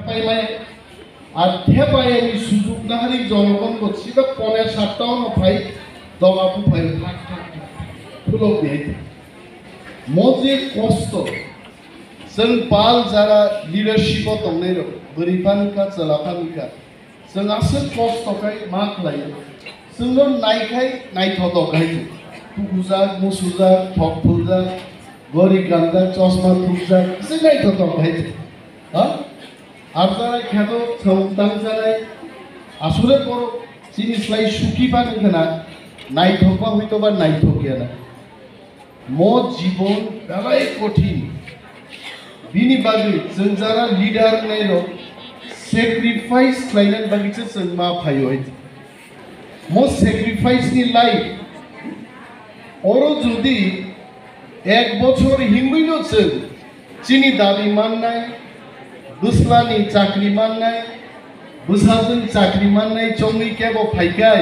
পাইলাই আর থেপাইনি সুযোগ না হারি জনগণ করছি বা পনের সাতটাও নফাই দগাপু ফাই থাক থাক ফুলক দিয়ে মজে কষ্ট जों बाल जारा लिडारशिपआव दंनाय दं बोरैफानिखा चलाफानिखा जोंहासो खस्थ'खाय मा खालायो जोंनो नायखाय नायथ'दखाय तुकुजाक मुसुजाक थकफुजाक गरि गानजाक चश्मा थुकजाक एसे नायथ'दखाय আর যারা খ্যাত সন্তান যারাই আসলে বড় জিনিসলাই সুখী পানি না নাইথকা হইতো বা নাইথকিয়া না মত জীবন বেলায় কঠিন बिनि बागै जों जारा लिडार नायनो सेक्रिफाइस खालायनानै बागैसो जों मा फायो मो सेक्रिफाइस नि लाइफ अरो जुदि एक बछर हिंगैनो जों चिनि दाबि माननाय बुस्लानि चाकरि माननाय बुसाजों चाकरि माननाय चंगै केबो फायगाय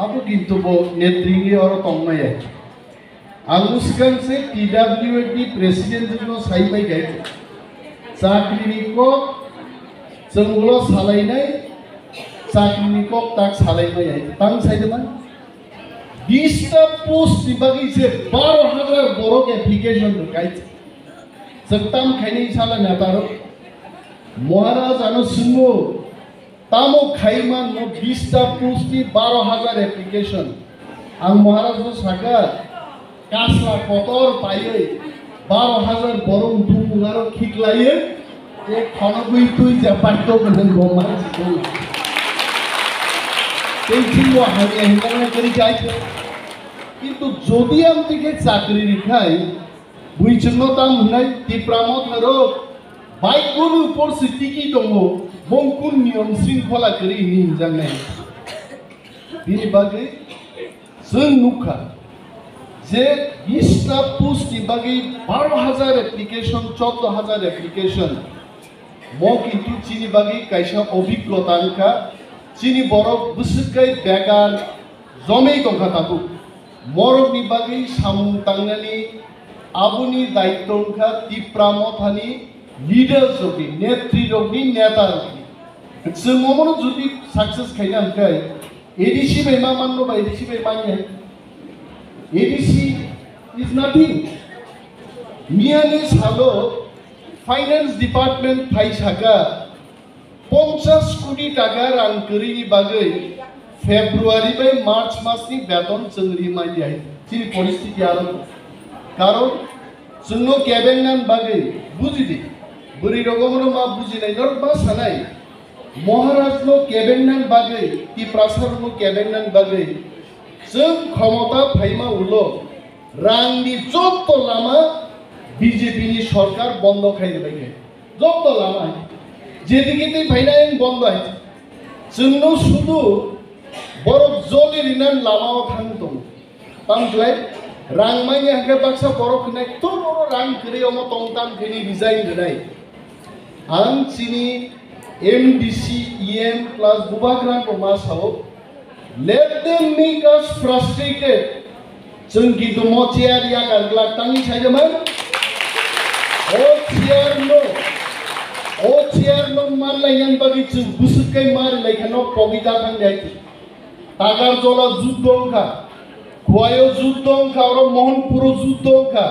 आबो किन्तु बो नेत्रिंगि अरो तंमाय आंगुसकांसे PWD प्रेसिडेंट जों साइबाय गाय चाकरिनि कक जोंल' सालायनाय चाकरिनि कक ताक सालायबाय तां साइदमान 20 टा पोस्ट बागै से 12,000 बरक एप्लिकेशन गाय जोंताम खायनि सालायना तारो महाराज आनो सुनो तामो खायमान 20 टा पोस्ट 12,000 एप्लिकेशन आं महाराज साखा कासला कतर पायै 12,000 बरं दुमुगारो खिकलायो जे खनगुइ तुइ जापाइतो गनन गमा जितो तेथिलो हागे हिंगाना करि जाइतो किन्तु जदि आम तिके चाकरि रिखाय बुइचनो ताम हुनाय तिप्रामो थारो बाइकनि उपर सिटिकी दङो बंकुन नियम शृंखला करि हिंजांनाय बिनि बागै जों नुखा जे 20 टा पोस्ट बागै 12,000 एप्लिकेशन 14,000 एप्लिकेशन मो किन्तु चिनि बागै कायसा अभिज्ञतानखा चिनि बरक बुसुकै बेगार जमै दंखा ताबु मरकनि बागै सामुं तांनानि आबुनि दायित्वखा तिप्रामथानि लिडार जगि नेत्री रगनि नेता जों ममनो जुदि सक्सेस खायनानखाय एडिसि बाय मा माननो बाय एडिसि बाय मानिया ADC is nothing. Miani salo finance department Sakha 50 कोटी टाका रां करिनि बागै फेब्रुवारि बाय मार्च मासनि बेतन जों रिमाइ जाय चिनि परिस्थिति आरो कारण जोंनो केबिनेट बागै बुजिदि बोरै रगमनो मा बुजिनाय न मा सानाय महाराजनो केबिनेट बागै तिप्रासारनो केबिनेट बागै जों क्षमता फाइमा उलो रांनि जत लामा बीजेपी नि सरकार बंद खाइबाय जत लामा जेदिके फाइनाय बंद आइ जोंनो सुदु बरफ जलिरिना लामाव थांतो तांलाय रां माइनि हाके बाक्सा बरफ खनाय तो बरो रां करि अम तंताम खनि रिजाइन होनाय आं चिनि MDC EM प्लस बुबाग्रान को मासाव let them make us frustrated जों किन्तु मचियार यागार ग्लाक्टांनि साइदमान ओ चियार नो मारलायनान बागै जों बुसुकै मारलायखानो पगिता थांगाय तागार जला जुद्धंखा खुवायो जुद्धंखा आरो मोहनपुर जुद्धंखा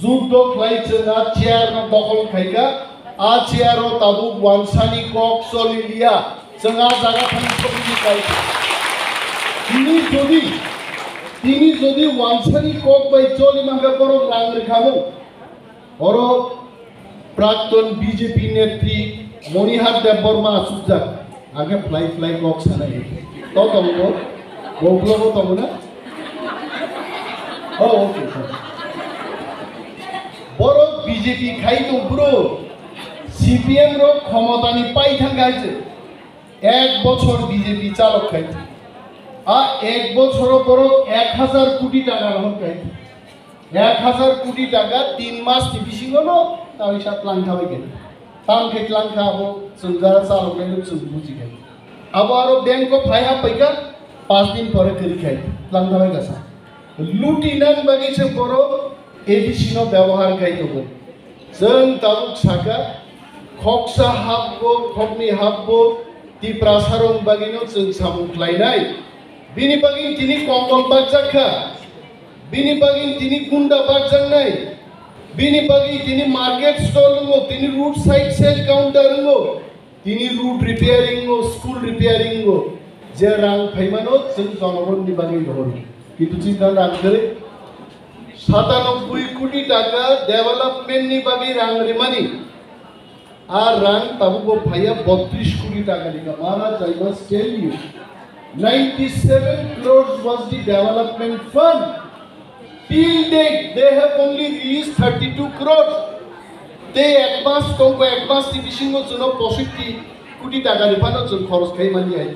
जुद्ध खाय जोंहा चियार नो दखल खायगा आ चियारो ताबु वानसानि कक सलिलिया जोंहा जागा थांनि पगिति खाय তিনি যদি ওয়ানসানি কক বাই চলি মাকে বড় রাং রেখামো অর প্রাক্তন বিজেপি নেত্রী মনিহার দেববর্মা আসুজাক আগে ফ্লাই কক সানাই তো তমগো বগলবো তমনা ও ওকে বড় বিজেপি খাই তো ব্রো সিপিএম র ক্ষমতানি পাই থাকাইছে 1 বছর বিজেপি চালক খাইছে एक बछर पर 1000 कोटी टाका रखै 1000 कोटी टाका 3 मास टिपिसिङनो ताव हिसाब लांखाबाय गेन ताम खेत लांखा अब संजारा चालकनाय जों बुजिखाय अब आरो बैंक अफ फाया पैका 5 दिन परे करिखाय लांखाबाय गासा लुटिनान बागैसो बर एडिसिनो व्यवहार खाय दङ जों ताबुक साखा खक्सा हाबो खगनि हाबो तिप्रा सारं बागिनो जों सामु ख्लायनाय बिनि बागिन तिनि कम्बल बागजाखा बिनि बागिन तिनि गुंडा बागजांनाय बिनि बागिन तिनि मार्केट स्टल रो तिनि रूट साइड सेल काउंटर रो तिनि रूट रिपेयरिंग रो स्कूल रिपेयरिंग रो जे रां फाइमानो जों जनगणनि बागिन हरो किन्तु चिन्ता रांखै 97 कोटी टाका डेवलपमेंटनि बागिन रां रिमानि আর রাং তাবুকো ভাইয়া 32 কোটি টাকা দিকা মহারাজ I must tell you 97 crores was the development fund till date they have only released 32 crores they advance tongko advance divisiongo jono 65 কোটি টাকা রিফান্ড জন খরচ খাই মানি আই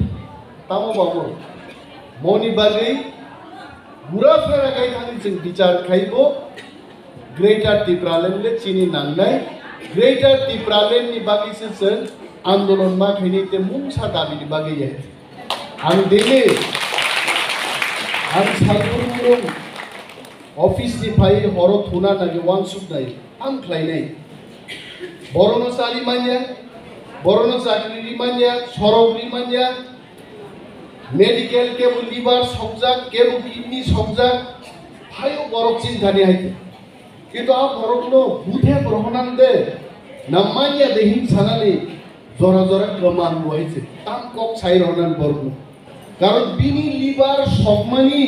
তামো বাবু মনি বাগै বুড়া ফেরা গাই থানি जों বিচার খাইবো গ্রেটার টিপ্রালেন্ডে চিনি নাंनाय Greater Tipraland ni bagi sen आंदोलन मा खैनि ते मुंसा दाबि नि बागै है आं देले आं सालपुर ऑफिस नि फाइ हरो थुना नागे वान सुक नाय आं ख्लायनाय बरनो सालि मानिया बरनो चाकरि मानिया सरगरि मानिया मेडिकल केबो लिभार सकजाक केबो किडनी सकजाक फायो बरक चिन्तानि हाइते किन्तु आ बरकनो बुधे ब्रहणानदे नामानिया देहिं सानानि जरा जरा गमान होइছে ताम कक साइरहनान बरकनो कारण बिनि लिभार सकमानि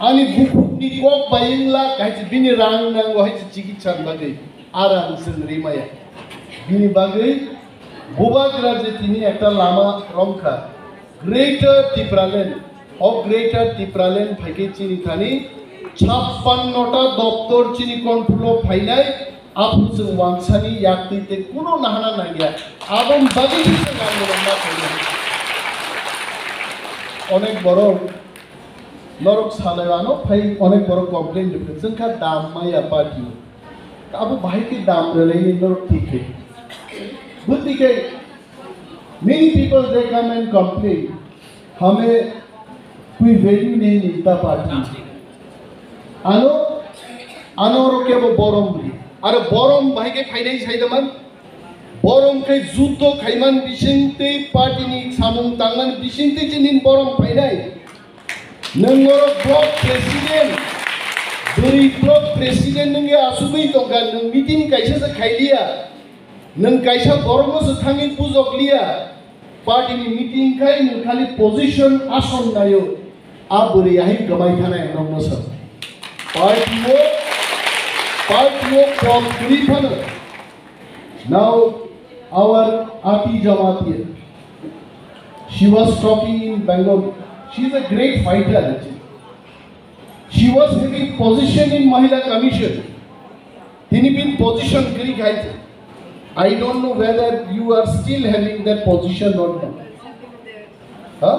आनि बुकुनि कक बायिंला काइसे बिनि रां नांगौ हाइছে चिकित्सा बागै आराम जों रिमाया बिनि बागै बुबाग्रा जे तिनि एकटा लामा रंखा ग्रेटर टिप्रालेन्ड अफ ग्रेटर टिप्रालेन्ड फाइके चिनि थानि 56টা দপ্তর চিনি কন্ট্রোল ফাইনাই আপুসুং ওয়াংসানি ইয়াকতিতে কোনো নাহানা নাগিয়া আবম বাগি দিতে আন্দোলন না করে অনেক বড় নরক সালায়ানো ফাই অনেক বড় কমপ্লেইন দিতে जोंखा दाम माया पार्टी अब भाई के दाम रलेनि नरक ठीक है बुद्धि के many people they come and complain हमें कोई वैल्यू नहीं मिलता पार्टी आनो आनो के वो बरम भी अरे बरम भाई के फाइनाइज साइडमान बरम के जुद्ध खाइमान बिसिंते पार्टी नि सामुं तांगमान बिसिंते जिनिन बरम फाइनाइ नंगरो ब्लॉक प्रेसिडेंट दुरी ब्लॉक प्रेसिडेंट नंगे आसुबै दंगा नों मीटिंग काइसा से खाइलिया नों काइसा बरमो से थांगि पुजकलिया पार्टी नि मीटिंग खाइ नों खाली पोजीशन आसन नायो आ बुरी आहि गमाइ थानाय नंगो सब Party from Tipraland. Now our Ati Jamatiya, she was talking in Bangalore. She is a great fighter actually. She was having position in Mahila Commission. Tini bin position kari gaite. I don't know whether you are still having that position or not. Huh?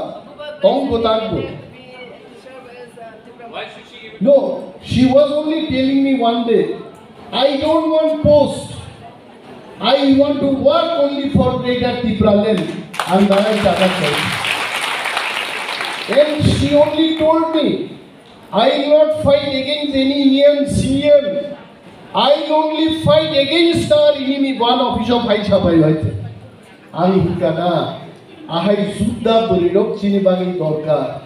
Tong Gotango. No, she was only telling me one day, I don't want post. I want to work only for Greater Tipraland. And then I started saying. And she only told me, I will not fight against any EM, CM. I will only fight against our enemy, one officer of High Shabai. I hikana, I Sudha Burirok Chinibagi Dorka.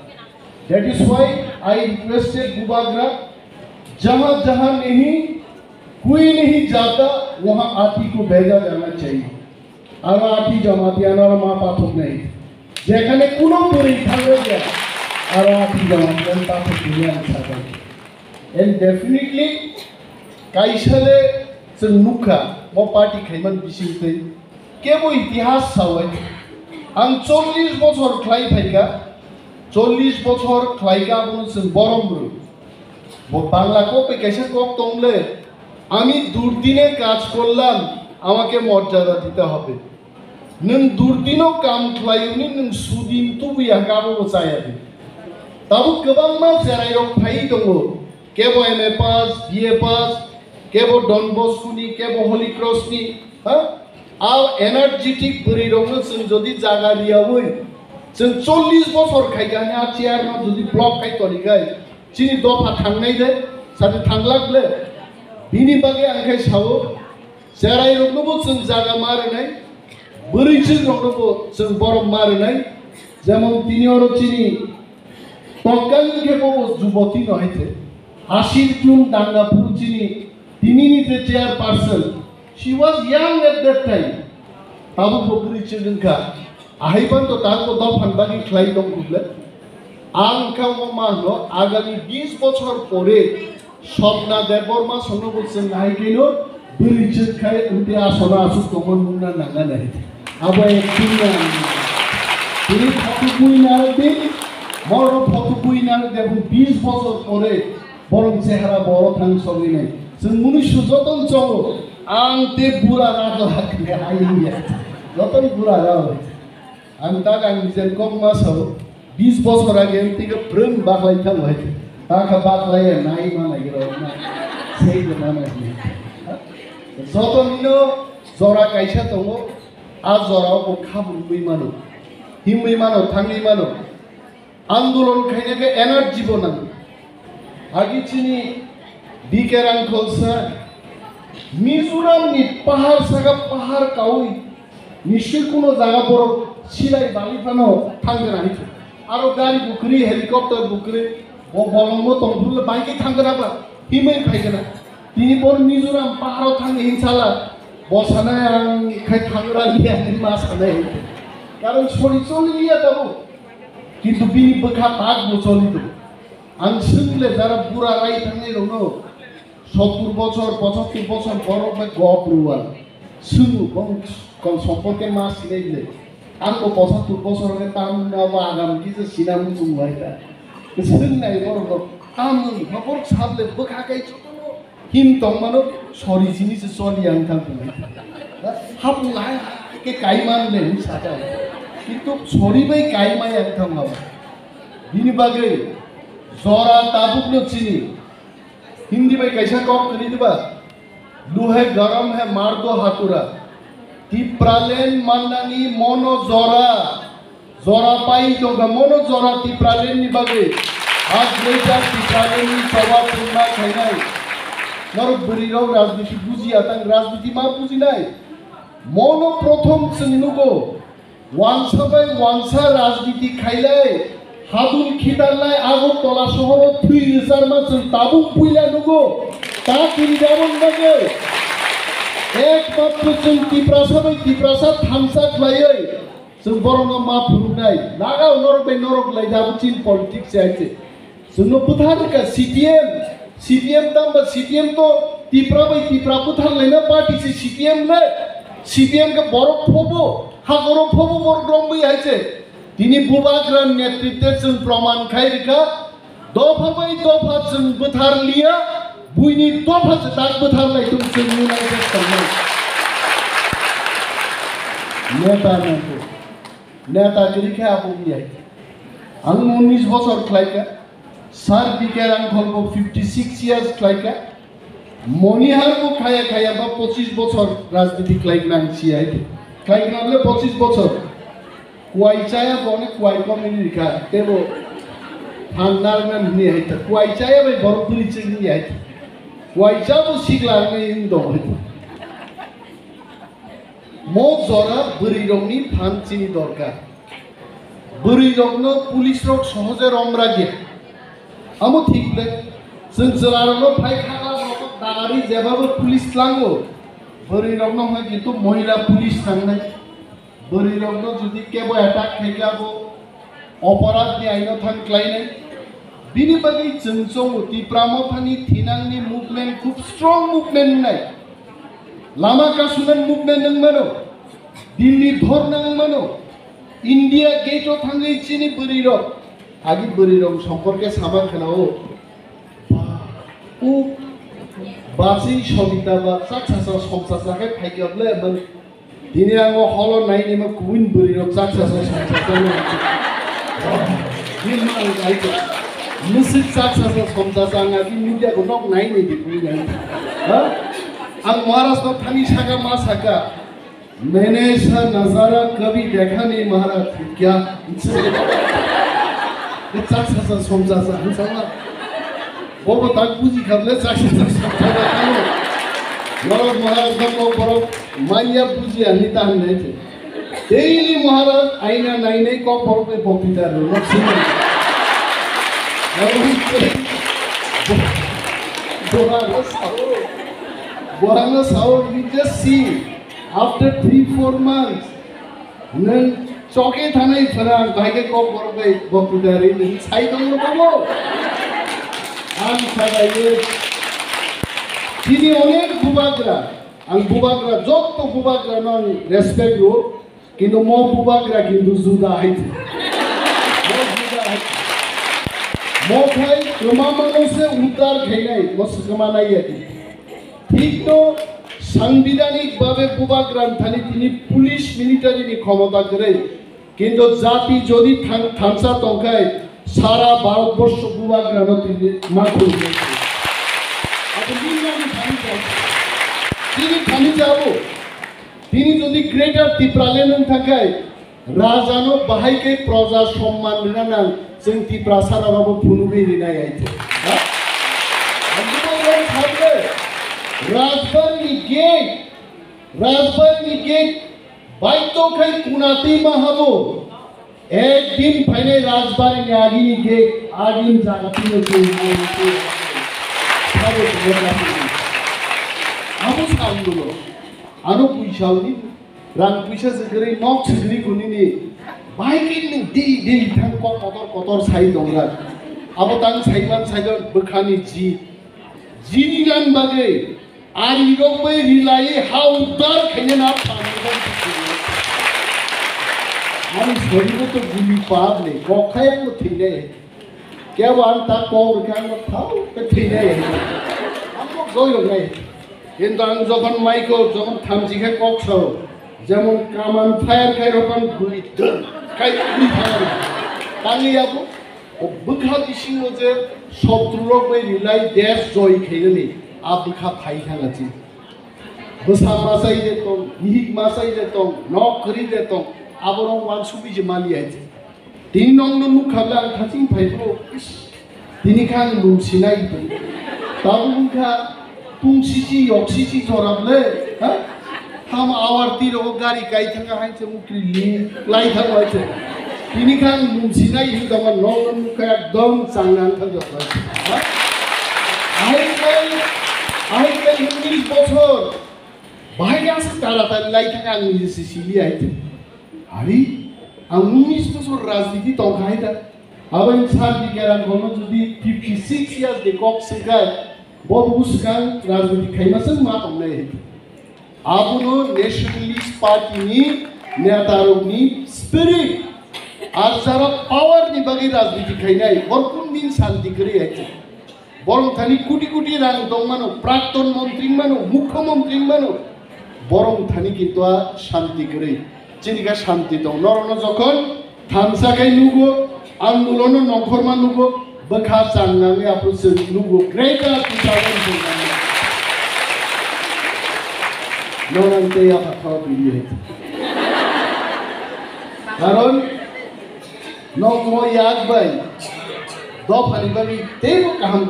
That is why I requested Bubagra, जहाँ जहाँ नहीं कोई नहीं जाता वहाँ आती को भेजा जाना चाहिए और आती जमाती आनार माँ पाथुक नहीं जेखने कुनो पूरी खाने गया और आती जमाती आन पाथुक दुनिया में छाता है and definitely काइशले जों नुखा वो पार्टी खाइमान बिसिंते के वो इतिहास सावै आं 40 বছর ख्लाय फाइका 40 বছর ख्लायका बुनु जों बरमब्रु वो बांग्ला को पे कैसे कब तोंगले आमी दुर्दिने काज করলাম আমাকে মর্যাদা দিতে হবে नों दुर्दिनो काम ख्लायनि नों सुदिन तुबिया गाबो जायादि ताबो गोबां मा जेरायरक फाइ दङ केबो एमए पास बीए पास केबो डन बस्कुनि केबो हली क्रसनि हा आ एनार्जेटिक बुरि रंनो जों जदि जागा दियावै जों 40 বছর खायगाने आ चेयारनो जदि ब्लक खायतनिगाय चिनि दफा थांनाय दे साथे थांलागले बिनि बागै आंखाय सावो Serai roknobo जों जागा मारनाय बोरैसो रoknobo जों बरफ मारनाय যেমন তিনি অরচিনি তৎকালীন যুবতী নহেছে হাসির চুন ডাঙ্গা ফুলচিনি তিনি নিজে chairperson she was young at that time তাবো বকরিছে जोंखा আহাইবান তো তাকো দফান বাগি খ্লাই দং গুবলে आं खामो मानो आगामी 20 বছর পরে স্বপ্না দেববর্মা সন্নবুসন নাইকেনো বরিচে খাই উঠে আসনা আসু কমন মুন্না নাঙ্গা নাই আবাই কিনা তিনি ফটো বুইনার দিন বড় ফটো বুইনার দেব 20 বছর পরে বরং চেহারা বড় থাং সবই নাই जों মনুষ্য যতন চলো आं ते बुरा राग हाकने आइया যতন বুড়া রাও आं दाग आं निजेन कम मासाव 20 বছর আগে থেকে ব্রম বাকলাইতাম হইছে তাকা বাকলাইয়া নাই মানাইরা না সেই জানা নাই যতনিনো জরা কাইসা দङ आ जराव खाबु बैमानो हिमैमानो थाङैमानो आन्दोलन खायनाके एनार्जी बनाङो आगिचिनि बिकेरांखौसा मिजोरामनि पाहाड़ सागा पाहाड़ काउइ निश्चय कोनो जागा बर सिलाइ बालिफानो थांगोन आइथो आरो गारि बुकरि हेलिकप्टार बुकरि बलंगो तंफुल बाइकि थांगोनाबा हिमै फायगोना दिनि बर मिजोराम पाहाड़ाव थाङो हिंसाला बसानाय आं खाय थांग्रा लिया मा सानाय कारण सरिचलि लिया दाबो किन्तु बिनि बखा ताक बचलितो आं सोंले जारा बुरा राय थांनाय दङ 70 বছর 75 বছর বরফে গপ্রুয়াল सुनु कौन সম্পর্কে মা সিনাইলে आंखौ 75 বছর আগে তামনাবা আগাম কিছু সিনাম जुंबायदा सोंनाय बरफ आं खबर साबले बखाखाय हिम तंमानो सरि जिनिस सलि आं थांबाय हाबलाय के काइमान ले सादा किन्तु सरि बै काइमाय आं थांबाय बिनि बागै जरा ताबुकनो चिनि हिंदी में कैसा कॉप करी दिबा लुहे गरम है मार दो हाथुरा तिप्रालेन माननानी मोनो जोरा पाई जोगा मोनो जोरा तिप्रालेन नि बागे आज लेजा तिप्रालेन नि सभा पूर्णा खाइनाय नर बरिराव राजनीति बुझिया तां राजनीति मा बुझिनाय मोनो प्रथम जोंनुगो वानसा बाय वानसा राजनीति खाइलाय हादुल खिदारलाय आगरतला शहराव 3000 मानसि ताबुक पुइला नुगो ता किनि जाबन बागे एकमात्र जों तिप्रासा थामसा ख्लायै जों बरंगा मा फुरुनाय नागाव नरबे नरक लाय जाबो चिन पॉलिटिक्स आइसे जोंनो बुथारका सीपीएम दामबा सीपीएम तो तिप्रा बुथार लायना पार्टी से सीपीएम के बरफ फोबो हागरो फोबो बर दंबै आइसे दिनै बुबाग्रान नेतृत्वे जों प्रमाण खायरिखा दफा बै दफा जों बोथार लिया बुइनि दफा दाग बोथार लायदों जों नुनाय जास्तांनाय नेता गरिखा आबुंनि आइ आं 19 বছর ख्लायका सार बिकेर आं खलबो 56 ইয়ার্স ख्लायका मनिहारबो खाया बा 25 বছর राजनीति ख्लायना आं सियाय ख्लायनाले 25 বছর Kuaicaya bone kuai komunika tebo hanarnan ni haita kuaicaya be borpuri chini haita kuaicha bo sigla ngai indo haita mo jora buri rogni phan chini dorkar buri rogno police rog sohoje romra ge amo thikle जों जरानो फायखाना रग दागारि जेबाबो police लांगो buri rogno ha किन्तु महिला police थांनाय बरी रंग जुदि केबो attack खायगाबो अपराध नि आइनो थांख्लायनाय बिनि बागै जों जों तिप्रामथानि थिनांनि मुभमेन्ट खूब स्ट्रं मुभमेन्ट नाय लामा कासुनान मुभमेन्ट नंमानो दिल्ली धरनां मानो इंडिया गेटो थांगै चिनि बरी रंग आगि बरी रंग सम्पर्के साबान खानाओ उ बासि सबिता बा साकसासा समसासाखै फायगाबले मन दिनै आङो हल नायनेमा गुबुन बोरैयाव साकसासा समसासानो दिन आं गायको मुसिक साकसासा समसासा आङा बि मिडियाखौ नक नायने दिखुनि हा आं महाराष्ट्र थानि सागा मा सागा मैंने ऐसा नजारा कभी देखा नहीं महाराज क्या ये साकसासा समसासा हंसाला बबो ताक बुझि खाबले साकसासा समसासा Lord Maharaj ko borok mania puji anita hanete. Daily Maharaj aina nainai ko borok pe bokita ro. Bohana sao you just see after 3-4 months then choke thanai farang bhai ko borok pe bokita ri sai dong lo am sadaye তিনি অনেক বুবাগরা আর বুবাগরা যত বুবাগরা নন respect rho কিন্তু ম বুবাগরা কিন্তু জুদা হইছে ম খাই তোমা মানুষে উদ্ধার খাই নাই মসকমা নাই আছে ঠিক তো সাংবিধানিক ভাবে বুবাগরান থানি তিনি পুলিশ মিলিটারি নি ক্ষমতা করে কিন্তু জাতি যদি থামসা তংখায় সারা ভারতবর্ষ বুবাগরানো তিনি মাত্র তিনি খালি যাব তিনি যদি গ্রেটার Tipraland থাকায় রাজানো বাহাইকে প্রজা সম্মান রানান जों Tiprasaराबो फुनुबे रिनाय आइते राजबाड़ी गेट বাইতো খাই কুনাতে মাহাবো একদিন ফাইনে রাজবাড়ি আগিনি गेट আগিন জাগাতি নছে Amo sandulo, anu puishauni, rang puisha segeri nok segeri kunini, baikin nih di tang kotor sai dongra, abo tang saiman saidon bekhani ji nilan bagai, ari robai rilai how dar kayaknya napa nih, anu sebegitu tuh guli pad nih, kok kayak lo tinggal, kayak wanta kor kan lo tahu, ketinggal, amo goyong nih. কিন্তু আমি যখন মাইকো যখন থামজিখে কক্সাও যেমন কামান fire খাই রকম গুলি খাই গুলি ফায়ার তালি আবো ও বুখা দিছিল যে শত্রুরক বাই রিলাই দেশ জয় খেলেনি আবুখা ফাই খানাছি বসা মাসাই যেতম হিক মাসাই যেতম নক করি যেতম আবরং ওয়ান সুবি যে মালি আছে তিন নং নু খাবলা আং থাচিং ফাইবো তিনি খান লুমসিনাই তাও মুখা Tungsiji yoksiji jorable, ha? Ham awarti rogo gari kai thanga hai se mukri lai thang hai se. Ini kan mumsinai hidaman nong kaya dom sangan thang jopla. Ahai kai 19 বছর bahai asa tara tara lai thanga ni se sili hai se. Hari ang 19 বছর রাজনীতি tongkai da. Aba insan dikeran kono jodi 56 years de kok sekai. Bobuskan राजनीति खाइमासन मात हमने आपुनो nationalist party नि नेतारों spirit আর যারা পাওয়ার নি বাকি রাজনীতি খাইনাই বরকুন দিন শান্তি করে আছে বরং খালি কোটি কোটি রাং দং মানো প্রাক্তন মন্ত্রী মানো মুখ্যমন্ত্রী মানো বরং থানি কিন্তু শান্তি করে চিনিকা শান্তি দং নরন যখন থামসা খাই নুগো আন্দোলন নখর মানুগো बखा चांगनांगे आपन से नुगो ग्रेटर Tipraland नोनंते या पथाव बिलिये कारण नोको याद बाई दो फानी बागी तेरो कहम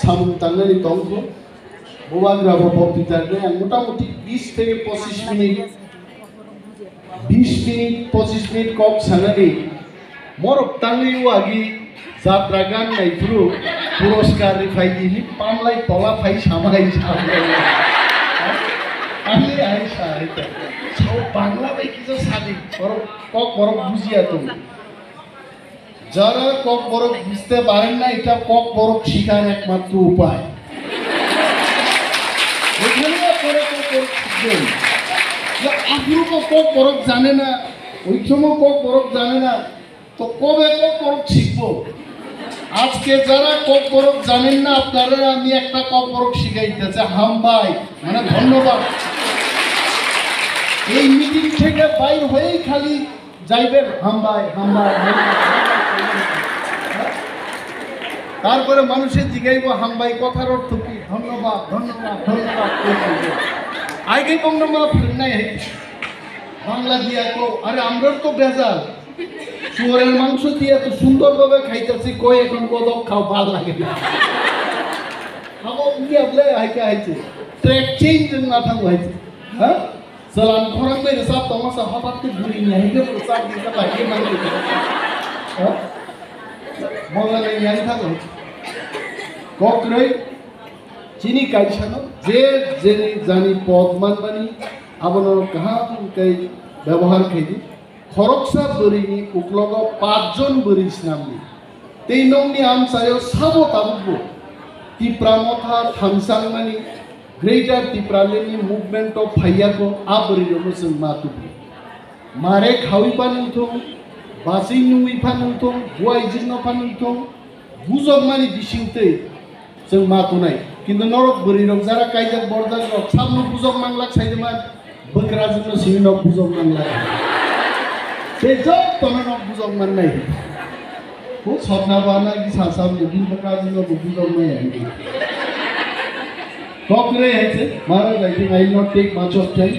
सामुन तंगनी तंगो बुवाग्रा बपीतारने मोटामुटी 20 থেকে 25 মিনিট 25 মিনিট কক সানানি মরক তাঙ্গিও আগি যাত্রা গান নাইফ্রু পুরস্কার রিফাই দিলি পামলাই তলা ফাই সামাই আমি আইসা এটা সব বাংলা বাই কিছু সাদি কক বড় বুঝিয়া তো যারা কক বড় বুঝতে পারেন না এটা কক বড় শিখার একমাত্র উপায় এখানে করে শিখবেন আপনি কক বড় জানে না ওই সময় কক বড় জানে না তো কবে কক বড় শিখবো আজকে যারা কক বড় জানেন না আপনারা আমি একটা কক বড় শিখাইতেছে হাম ভাই মানে ধন্যবাদ এই মিটিং থেকে বাইর হয়েই খালি যাইবেন হাম ভাই তারপরে মানুষের জিগাইব হাম ভাই কথার অর্থ কি ধন্যবাদ আগে বঙ্গমা নাই বাংলা দিয়া কো আরে আমরার তো বেজাল শুয়োরের মাংস দিয়ে এত সুন্দরভাবে খাইতেছি কই এখন কদক খাও ভালো লাগে না খাবো কি আপলে আইকে আইছে ट्रेक चेंज जों ना थांबाय हा सलान खरां बायदि साब तमासा हठात बुरि नहीं के साब दिखा बायदि मांगो हा मलाय yang थांगो कक्रै चिनी काइसानो जे जेनि जानि पदमान बानी आबनो गाहाम कै व्यवहार खेदि खरकसा बोरिनि उक्लगाव 5 जन बोरि सिनामनि तैनंनि आमसायाव साबो ताबुबो तिप्रामथा थांसांमानि ग्रेटर तिप्रालेनि मुभमेंट अफ फाइयाको आबोरिनो जों मातुबो मारे खाविपा नंथों बासै नुइफा नंथों बुआइजिनो फा नंथों बुजगमानि बिसिंतै जों मातुनाय किन्तु नरक बोरि रक जारा काइजाक बर्दार रक सामनो बुजग मांलाक साइदमान बकरा जोंनो सिनो बुजग मांलाक बे जब तनो बुजग माननाय को सपना बाना कि सासाम बिन बकरा जोंनो बुजग माय कक्रे है महाराज I think I will not take much of time.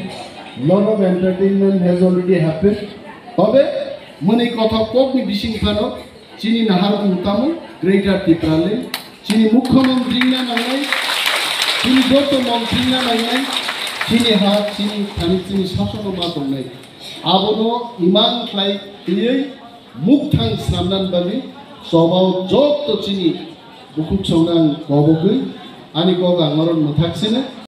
Lot of entertainment has already happened. तबे मने कथा कोकनि बिसिं फानो चिनी नाहार मुतामु ग्रेटर तिप्रालेन्ड चिनी मुख्यमंत्री ना नांनाय चिनी दत्त मंत्री ना नांनाय चिनी हा चिनी थानि चिनी शासन मा दंनाय आबनो इमान क्लाइ क्लियै मुख थां सामनान बानि सबाव जत चिनी बुकुक सौनां गबगै आनि गगा मरन मथाक्सिने